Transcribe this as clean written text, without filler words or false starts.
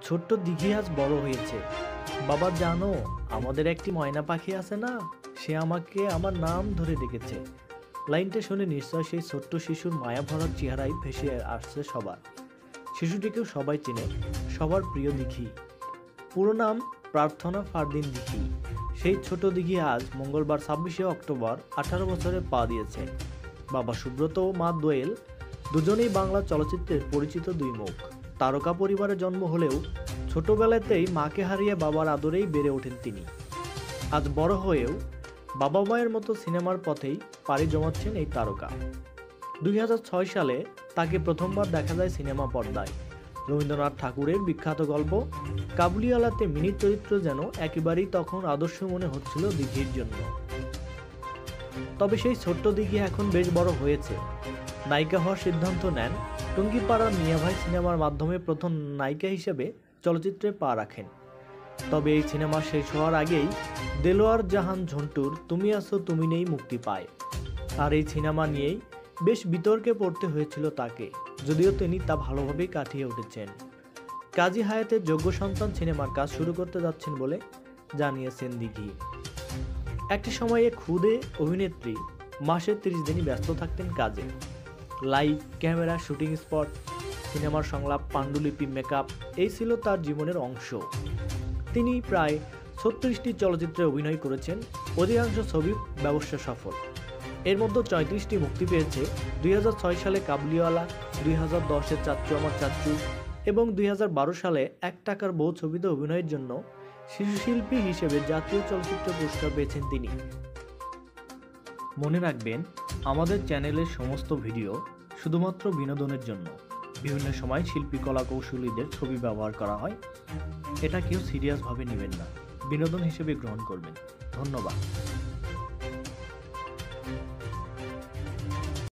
ছোট্ট দিঘি আজ বড় হয়েছে। বাবা জানো, আমাদের একটি ময়না পাখি আছে না, সে আমাকে আমার নাম ধরে ডেকেছে। লাইনটা শুনে নিশ্চয় সেই ছোট্ট শিশুর মায়া ভরা চেহারাই ভেসে আসছে সবার। শিশুটিকেও সবাই চেনে, সবার প্রিয় দিঘি। পুরো নাম প্রার্থনা ফারদিন দিঘি। সেই ছোট দিঘি আজ মঙ্গলবার 26শে অক্টোবর 18 বছরে পা দিয়েছে। বাবা সুব্রত ও মা দোয়েল দুজনেই বাংলা চলচ্চিত্রের পরিচিত দুই মুখ। তারকা পরিবারে জন্ম হলেও ছোটবেলাতেই মাকে হারিয়ে বাবার আদরেই বেড়ে ওঠেন তিনি। আজ বড় হয়েও বাবা মায়ের মতো সিনেমার পথেই পাড়ি জমাচ্ছেন এই তারকা। 2006 সালে তাকে প্রথমবার দেখা যায় সিনেমা পর্দায়। রবীন্দ্রনাথ ঠাকুরের বিখ্যাত গল্প কাবুলিওয়ালাতে মিনির চরিত্র যেন একেবারেই তখন আদর্শ মনে হচ্ছিল দিঘির জন্য। তবে সেই ছোট্ট দিঘি এখন বেশ বড় হয়েছে। নায়িকা হওয়ার সিদ্ধান্ত নেন। টুঙ্গিপাড়ার মিয়াভাই সিনেমার মাধ্যমে প্রথম নায়িকা হিসেবে চলচ্চিত্রে পা রাখেন। তবে এই সিনেমা শেষ হওয়ার আগেই দেলোয়ার জাহান ঝন্টুর তুমি আছো তুমি নেই মুক্তি পায়। আর এই সিনেমা নিয়েই বেশ বিতর্কে পড়তে হয়েছিল তাকে, যদিও তিনি তা ভালোভাবেই কাটিয়ে উঠেছেন। কাজী হায়াতের যোগ্য সন্তান সিনেমার কাজ শুরু করতে যাচ্ছেন বলে জানিয়েছেন দিঘি। একটি সময়ে খুদে অভিনেত্রী মাসে 30 দিনই ব্যস্ত থাকতেন কাজে। লাইভ, ক্যামেরা, শুটিং স্পট, সিনেমার সংলাপ, পাণ্ডুলিপি, মেকআপ এই ছিল তার জীবনের অংশ। তিনি প্রায় 36টি চলচ্চিত্রে অভিনয় করেছেন। অধিকাংশ ছবি ব্যবসা সফল। এর মধ্যে 34টি মুক্তি পেয়েছে। 2006 সালে কাবুলিওয়ালা, 2010-এ চাচ্চু আমার চাচ্চু এবং 2012 সালে 1 টাকার বউ ছবিতে অভিনয়ের জন্য শিশুশিল্পী হিসেবে জাতীয় চলচ্চিত্র পুরস্কার পেয়েছেন তিনি। মনে রাখবেন, আমাদের চ্যানেলের সমস্ত ভিডিও শুধুমাত্র বিনোদনের জন্য। বিভিন্ন সময় শিল্পী কলা কৌশলীদের ছবি ব্যবহার করা হয়। এটা কেউ সিরিয়াসভাবে নেবেন না, বিনোদন হিসেবে গ্রহণ করবেন। ধন্যবাদ।